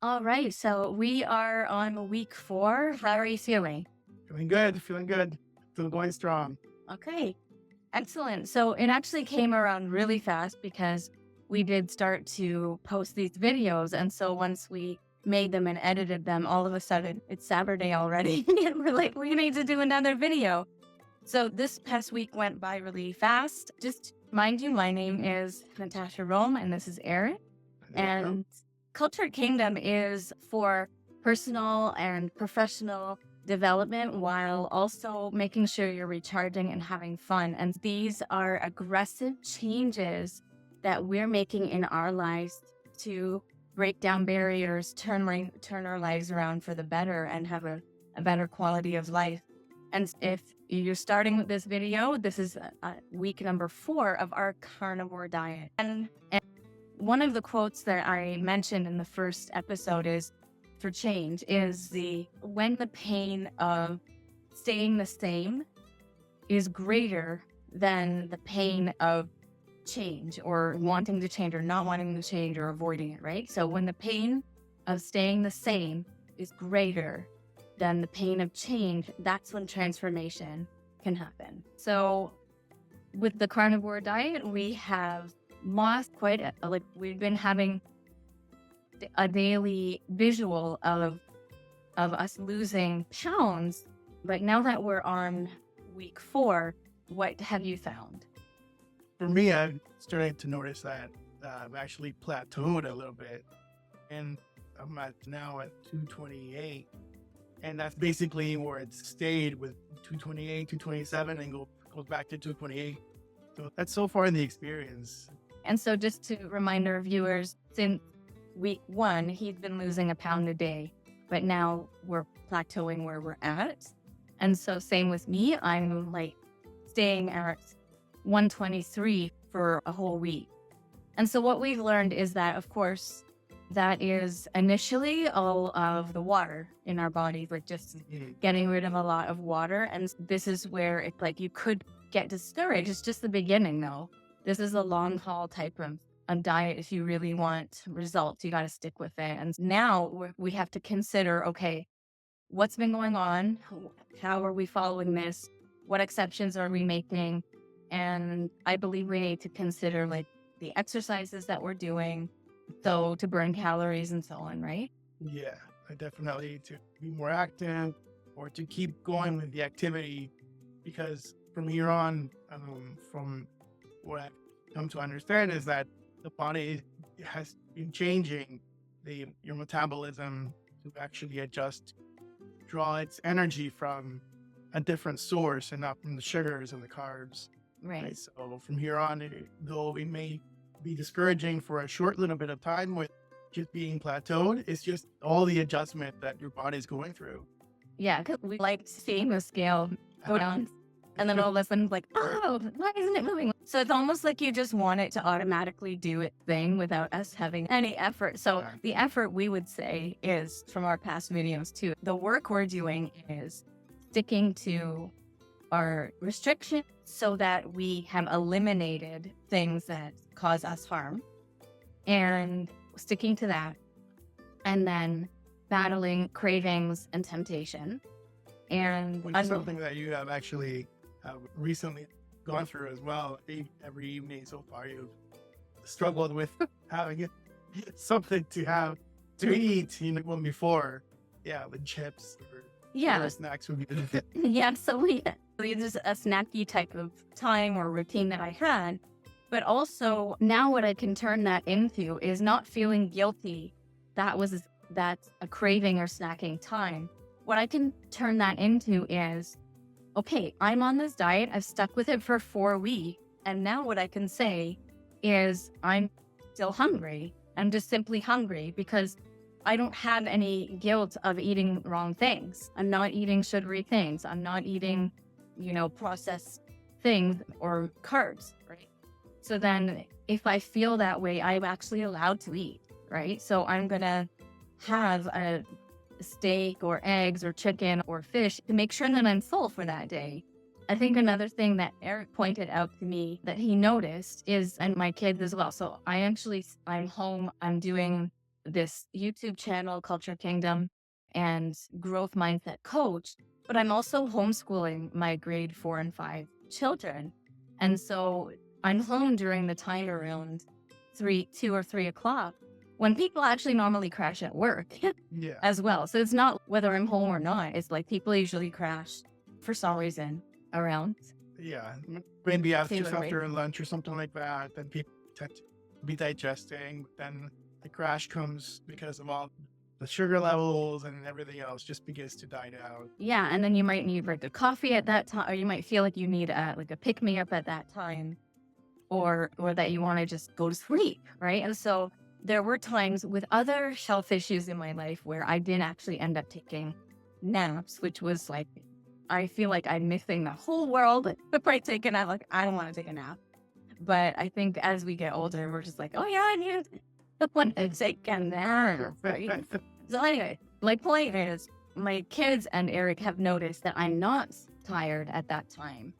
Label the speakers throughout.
Speaker 1: All right, so we are on week 4. How are you feeling?
Speaker 2: Feeling good, feeling good. Still going strong.
Speaker 1: Okay, excellent. So it actually came around really fast because we did start to post these videos. And so once we made them and edited them, all of a sudden it's Saturday already. And we're like, we need to do another video. So this past week went by really fast. Just mind you, my name is Natasha RoMe and this is Eric. And Cultured Kingdom is for personal and professional development while also making sure you're recharging and having fun. And these are aggressive changes that we're making in our lives to break down barriers, turn our lives around for the better and have a better quality of life. And if you're starting with this video, this is week number 4 of our carnivore diet. And one of the quotes that I mentioned in the first episode is for change is when the pain of staying the same is greater than the pain of change or wanting to change or not wanting to change or avoiding it, right? So when the pain of staying the same is greater than the pain of change, that's when transformation can happen. So with the carnivore diet, we have lost we've been having a daily visual of us losing pounds, but now that we're on week 4, what have you found?
Speaker 2: For me, I'm starting to notice that I've actually plateaued a little bit, and I'm now at 228, and that's basically where it stayed with 228, 227, and goes back to 228. So that's so far in the experience.
Speaker 1: And so just to remind our viewers, since week 1, he's been losing a pound a day, but now we're plateauing where we're at. And so same with me, I'm like staying at 123 for a whole week. And so what we've learned is that, of course, that is initially all of the water in our body, like just getting rid of a lot of water. And this is where it's like you could get discouraged. It's just the beginning though. This is a long haul type of diet. If you really want results, you got to stick with it. And now we have to consider, okay, what's been going on? How are we following this? What exceptions are we making? And I believe we need to consider like the exercises that we're doing, so to burn calories and so on, right?
Speaker 2: Yeah, I definitely need to be more active or to keep going with the activity, because from here on, from what I've come to understand is that the body has been changing your metabolism to actually draw its energy from a different source and not from the sugars and the carbs.
Speaker 1: Right.
Speaker 2: So from here on, though it may be discouraging for a short little bit of time with just being plateaued, it's just all the adjustment that your body's going through.
Speaker 1: Yeah, because we like seeing the scale go down. And then all of a sudden, like, oh, why isn't it moving? So it's almost like you just want it to automatically do its thing without us having any effort. So the effort, we would say, is from our past videos too. The work we're doing is sticking to our restrictions so that we have eliminated things that cause us harm and sticking to that. And then battling cravings and temptation. And
Speaker 2: something that you have actually recently gone through as well. Every evening so far, you've struggled with having something to eat. When before, with chips or snacks would be good.
Speaker 1: Yeah, so just a snacky type of time or routine that I had. But also now what I can turn that into is not feeling guilty. That's a craving or snacking time. What I can turn that into is, okay, I'm on this diet. I've stuck with it for 4 weeks. And now what I can say is I'm still hungry. I'm just simply hungry because I don't have any guilt of eating wrong things. I'm not eating sugary things. I'm not eating, processed things or carbs, right? So then if I feel that way, I'm actually allowed to eat, right? So I'm going to have a steak or eggs or chicken or fish to make sure that I'm full for that day. I think another thing that Eric pointed out to me that he noticed is, and my kids as well. So I'm home, I'm doing this YouTube channel, Culture Kingdom, and growth mindset coach, but I'm also homeschooling my grade 4 and 5 children. And so I'm home during the time around 2 or 3 o'clock when people actually normally crash at work
Speaker 2: Yeah.
Speaker 1: as well. So it's not whether I'm home or not. It's like people usually crash for some reason around.
Speaker 2: Yeah. Maybe after, just
Speaker 1: Similar
Speaker 2: after lunch or something like that, then people tend to be digesting. But then the crash comes because of all the sugar levels and everything else just begins to die down.
Speaker 1: Yeah, and then you might need like a coffee at that time, or you might feel like you need like a pick me up at that time, or that you want to just go to sleep, right? And so there were times with other health issues in my life where I did actually end up taking naps, which was like, I feel like I'm missing the whole world before I take a nap. Like, I don't want to take a nap. But I think as we get older, we're just like, oh yeah, I need to take a nap, right? So anyway, my point is, my kids and Eric have noticed that I'm not tired at that time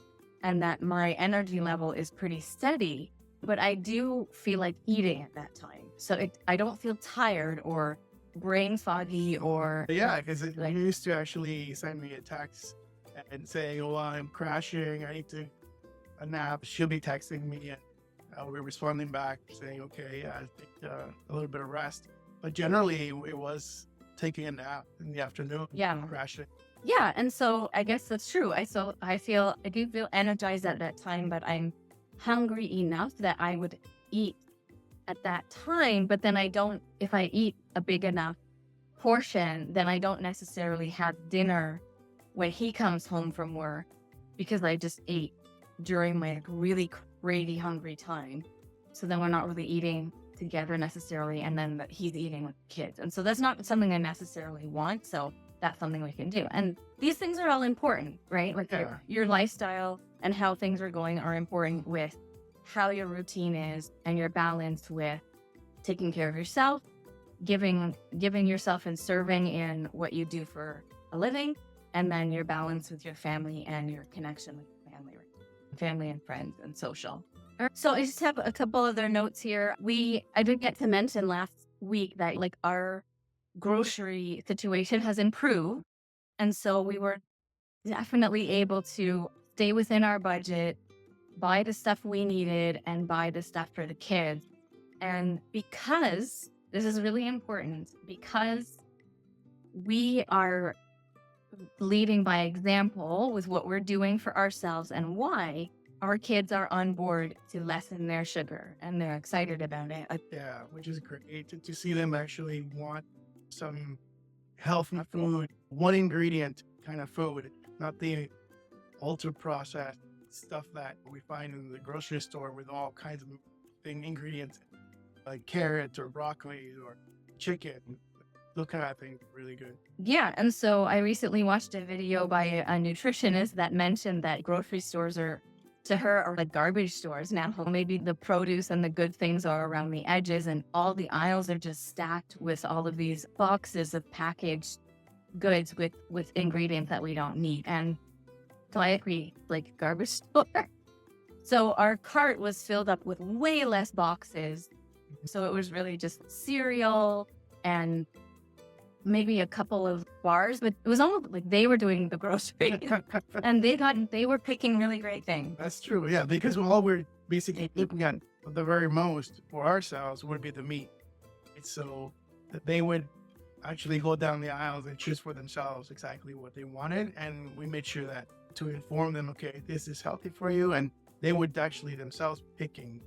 Speaker 1: and that my energy level is pretty steady, but I do feel like eating at that time. So I don't feel tired or brain foggy or
Speaker 2: Yeah, because you used to actually send me a text and say, "Oh, I'm crashing. I need a nap." She'll be texting me, and I'll be responding back saying, "Okay, I think a little bit of rest." But generally, it was taking a nap in the afternoon.
Speaker 1: Yeah.
Speaker 2: Crashing.
Speaker 1: Yeah, and so I guess that's true. I do feel energized at that time, but I'm hungry enough that I would eat at that time. But then if I eat a big enough portion, then I don't necessarily have dinner when he comes home from work because I just ate during my really crazy hungry time. So then we're not really eating together necessarily, and then he's eating with kids. And so that's not something I necessarily want. So that's something we can do. And these things are all important, right? Like your lifestyle and how things are going are important with how your routine is and your balance with taking care of yourself, giving yourself and serving in what you do for a living, and then your balance with your family and your connection with family and friends and social. So I just have a couple other notes here. I did get to mention last week that like our grocery situation has improved. And so we were definitely able to stay within our budget, buy the stuff we needed, and buy the stuff for the kids. And because this is really important, because we are leading by example with what we're doing for ourselves and why, our kids are on board to lessen their sugar and they're excited about it.
Speaker 2: Yeah, which is great to see them actually want some healthy food, one ingredient kind of food, not the ultra processed stuff that we find in the grocery store with all kinds of ingredients like carrots or broccoli or chicken. Those kind of things are really good.
Speaker 1: Yeah, and so I recently watched a video by a nutritionist that mentioned that grocery stores are like garbage stores now. Maybe the produce and the good things are around the edges, and all the aisles are just stacked with all of these boxes of packaged goods with ingredients that we don't need. And so I agree, like garbage store. So our cart was filled up with way less boxes. So it was really just cereal and maybe a couple of bars, but it was almost like they were doing the grocery and they were picking really great things.
Speaker 2: That's true. Yeah. Because all we're basically looking at the very most for ourselves would be the meat. So that they would actually go down the aisles and choose for themselves exactly what they wanted. And we made sure that to inform them, okay, this is healthy for you. And they would actually themselves picking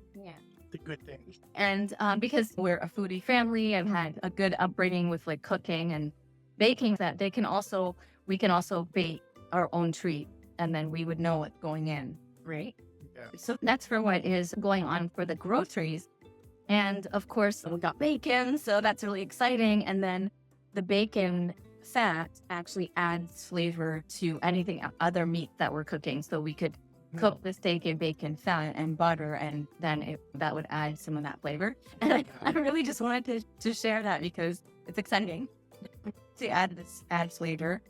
Speaker 2: the good things.
Speaker 1: And because we're a foodie family, I've had a good upbringing with like cooking and baking, that we can also bake our own treat, and then we would know what's going in, right?
Speaker 2: Yeah.
Speaker 1: So that's for what is going on for the groceries. And of course, we got bacon, so that's really exciting. And then the bacon fat actually adds flavor to anything other meat that we're cooking. So we could cook the steak in bacon fat and butter, and then that would add some of that flavor. And I really just wanted to share that because it's exciting to add flavor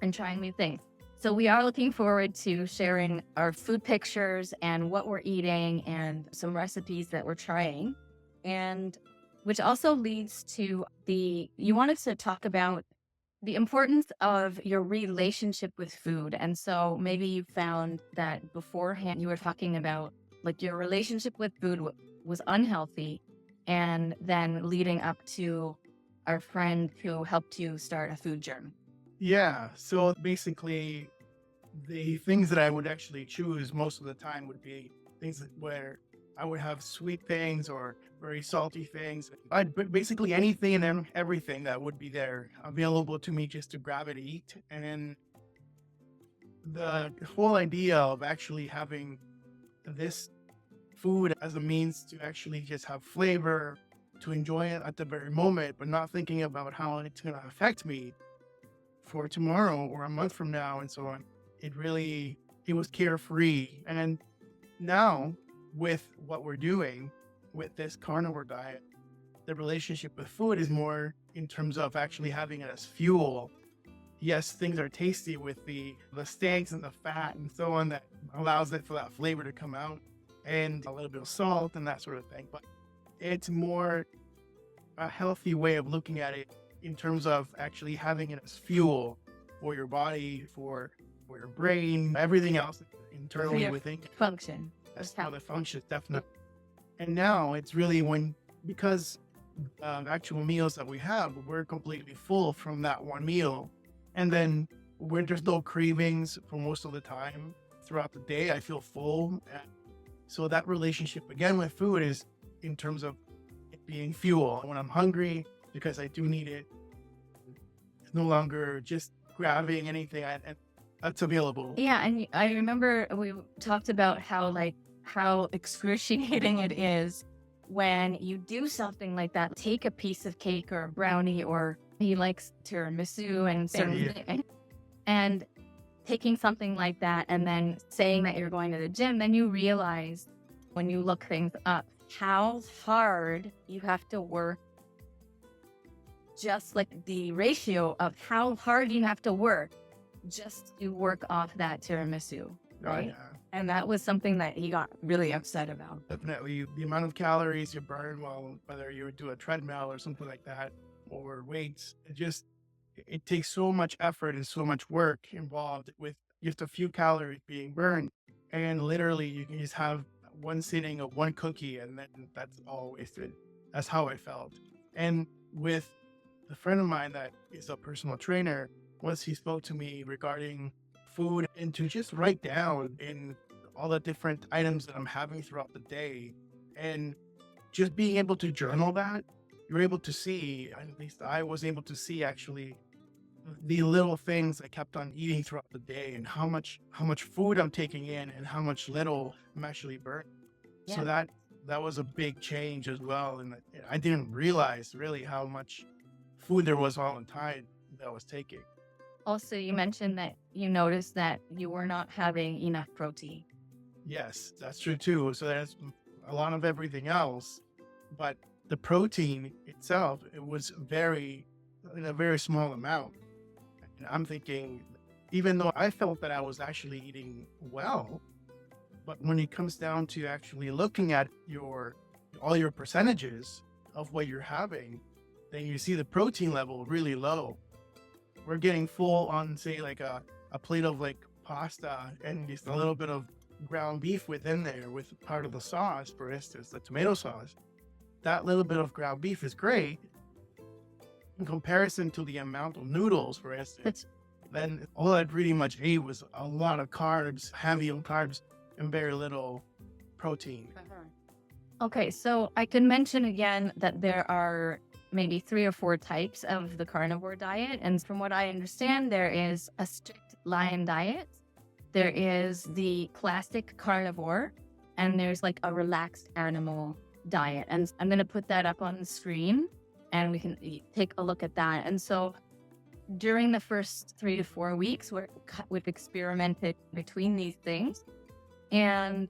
Speaker 1: and trying new things. So we are looking forward to sharing our food pictures and what we're eating and some recipes that we're trying. And which also leads to you wanted to talk about the importance of your relationship with food. And so maybe you found that beforehand you were talking about like your relationship with food was unhealthy. And then leading up to our friend who helped you start a food journey.
Speaker 2: Yeah. So basically, the things that I would actually choose most of the time would be things where I would have sweet things or very salty things. But basically anything and everything that would be there available to me just to grab and eat. And the whole idea of actually having this food as a means to actually just have flavor, to enjoy it at the very moment, but not thinking about how it's going to affect me for tomorrow or a month from now and so on. It was carefree. And now with what we're doing with this carnivore diet, the relationship with food is more in terms of actually having it as fuel. Yes, things are tasty with the steaks and the fat and so on that allows it for that flavor to come out, and a little bit of salt and that sort of thing. But it's more a healthy way of looking at it in terms of actually having it as fuel for your body, for your brain, everything else internally
Speaker 1: your
Speaker 2: within.
Speaker 1: function.
Speaker 2: That's how it functions, definitely. And now it's really because actual meals that we have, we're completely full from that one meal. And then when there's no cravings for most of the time throughout the day, I feel full. And so that relationship again with food is in terms of it being fuel. When I'm hungry, because I do need it, it's no longer just grabbing anything that's available.
Speaker 1: Yeah, and I remember we talked about how excruciating it is when you do something like that. Take a piece of cake or a brownie, or he likes tiramisu and things, and taking something like that and then saying that you're going to the gym, then you realize when you look things up how hard you have to work, just like the ratio of how hard you have to work just to work off that tiramisu, right?
Speaker 2: Yeah.
Speaker 1: And that was something that he got really upset about.
Speaker 2: Definitely the amount of calories you burn whether you do a treadmill or something like that, or weights, it takes so much effort and so much work involved with just a few calories being burned. And literally you can just have one sitting of one cookie and then that's all wasted. That's how I felt. And with a friend of mine that is a personal trainer, once he spoke to me regarding food and to just write down in all the different items that I'm having throughout the day, and just being able to journal that, you're able to see, at least I was able to see actually the little things I kept on eating throughout the day and how much food I'm taking in and how much little I'm actually burning.
Speaker 1: Yeah.
Speaker 2: So that was a big change as well. And I didn't realize really how much food there was all the time that I was taking.
Speaker 1: Also, you mentioned that you noticed that you were not having enough protein.
Speaker 2: Yes, that's true too. So there's a lot of everything else, but the protein itself, it was in a very small amount. And I'm thinking, even though I felt that I was actually eating well, but when it comes down to actually looking at all your percentages of what you're having, then you see the protein level really low. We're getting full on, say, like a plate of like pasta and just a little bit of ground beef within there with part of the sauce, for instance, the tomato sauce. That little bit of ground beef is great in comparison to the amount of noodles, for instance. Then all I pretty much ate was a lot of carbs, heavy on carbs, and very little protein.
Speaker 1: Okay, so I can mention again that there are maybe 3 or 4 types of the carnivore diet. And from what I understand, there is a strict lion diet, there is the classic carnivore, and there's like a relaxed animal diet. And I'm going to put that up on the screen and we can take a look at that. And so during the first 3 to 4 weeks, we've experimented between these things. And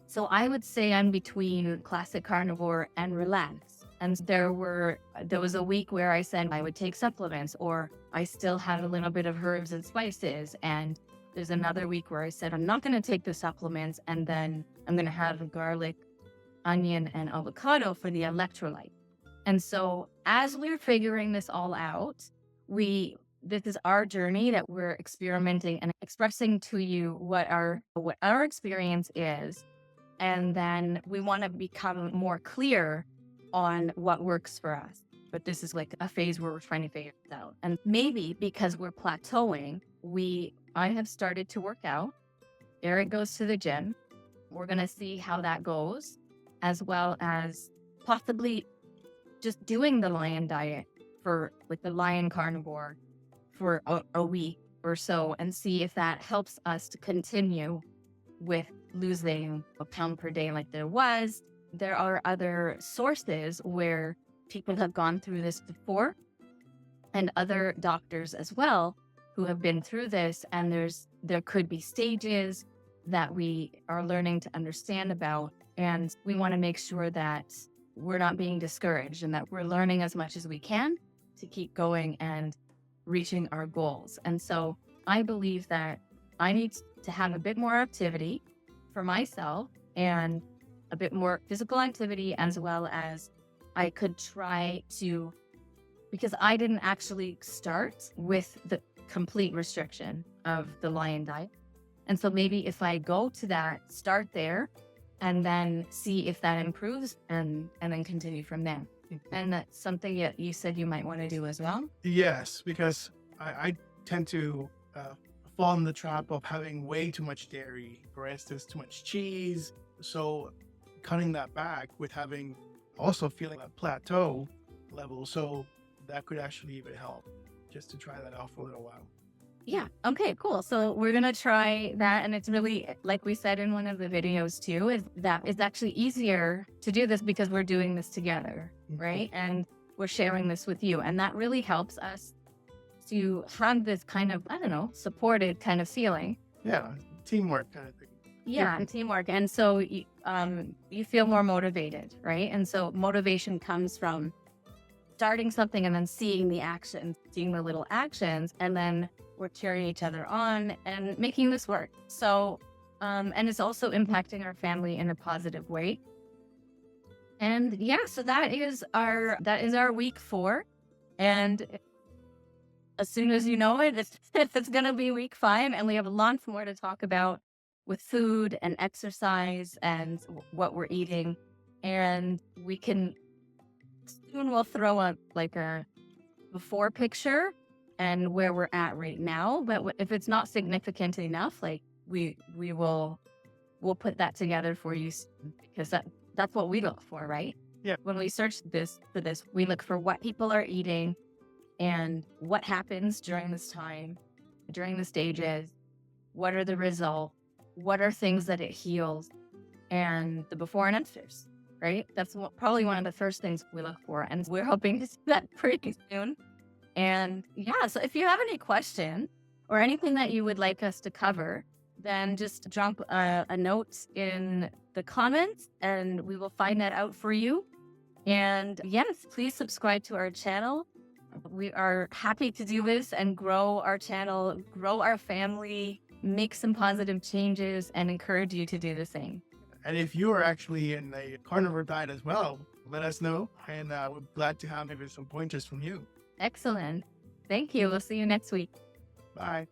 Speaker 1: so I would say I'm between classic carnivore and relaxed. And there was a week where I said I would take supplements, or I still had a little bit of herbs and spices. And there's another week where I said I'm not going to take the supplements, and then I'm going to have garlic, onion, and avocado for the electrolyte. And so as we're figuring this all out, this is our journey that we're experimenting and expressing to you what our experience is. And then we want to become more clear on what works for us. But this is like a phase where we're trying to figure it out. And maybe because we're plateauing, I have started to work out. Eric goes to the gym. We're going to see how that goes, as well as possibly just doing the lion diet for like the lion carnivore for a week or so and see if that helps us to continue with losing a pound per day like there was. There are other sources where people have gone through this before and other doctors as well who have been through this. And there could be stages that we are learning to understand about. And we want to make sure that we're not being discouraged and that we're learning as much as we can to keep going and reaching our goals. And so I believe that I need to have a bit more activity for myself and a bit more physical activity, as well as I could try to, because I didn't actually start with the complete restriction of the lion diet. And so maybe if I go to that, start there, and then see if that improves and then continue from there. And that's something that you said you might want to do as well?
Speaker 2: Yes, because I tend to fall in the trap of having way too much dairy, for instance, too much cheese. So cutting that back with having also feeling a plateau level. So that could actually even help just to try that out for a little while.
Speaker 1: Yeah. Okay, cool. So we're going to try that. And it's really, like we said in one of the videos too, is that it's actually easier to do this because we're doing this together, right? And we're sharing this with you. And that really helps us to have this kind of, supported kind of feeling.
Speaker 2: Yeah. Teamwork kind of thing.
Speaker 1: Yeah, and teamwork. And so you feel more motivated, right? And so motivation comes from starting something and then seeing the action, seeing the little actions, and then we're cheering each other on and making this work. So, and it's also impacting our family in a positive way. And yeah, so that is our week 4. And as soon as you know it, it's going to be week 5, and we have lots more to talk about with food and exercise and what we're eating. And we'll throw up like a before picture and where we're at right now. But if it's not significant enough, like we'll put that together for you, because that's what we look for, right?
Speaker 2: Yeah.
Speaker 1: When we search for this, we look for what people are eating and what happens during this time, during the stages, what are the results, what are things that it heals, and the before and afters, right? That's probably one of the first things we look for. And we're hoping to see that pretty soon. And yeah, so if you have any questions or anything that you would like us to cover, then just drop a note in the comments and we will find that out for you. And yes, please subscribe to our channel. We are happy to do this and grow our channel, grow our family, make some positive changes, and encourage you to do the same.
Speaker 2: And if you are actually in a carnivore diet as well, let us know. And we're glad to have maybe some pointers from you.
Speaker 1: Excellent. Thank you. We'll see you next week.
Speaker 2: Bye.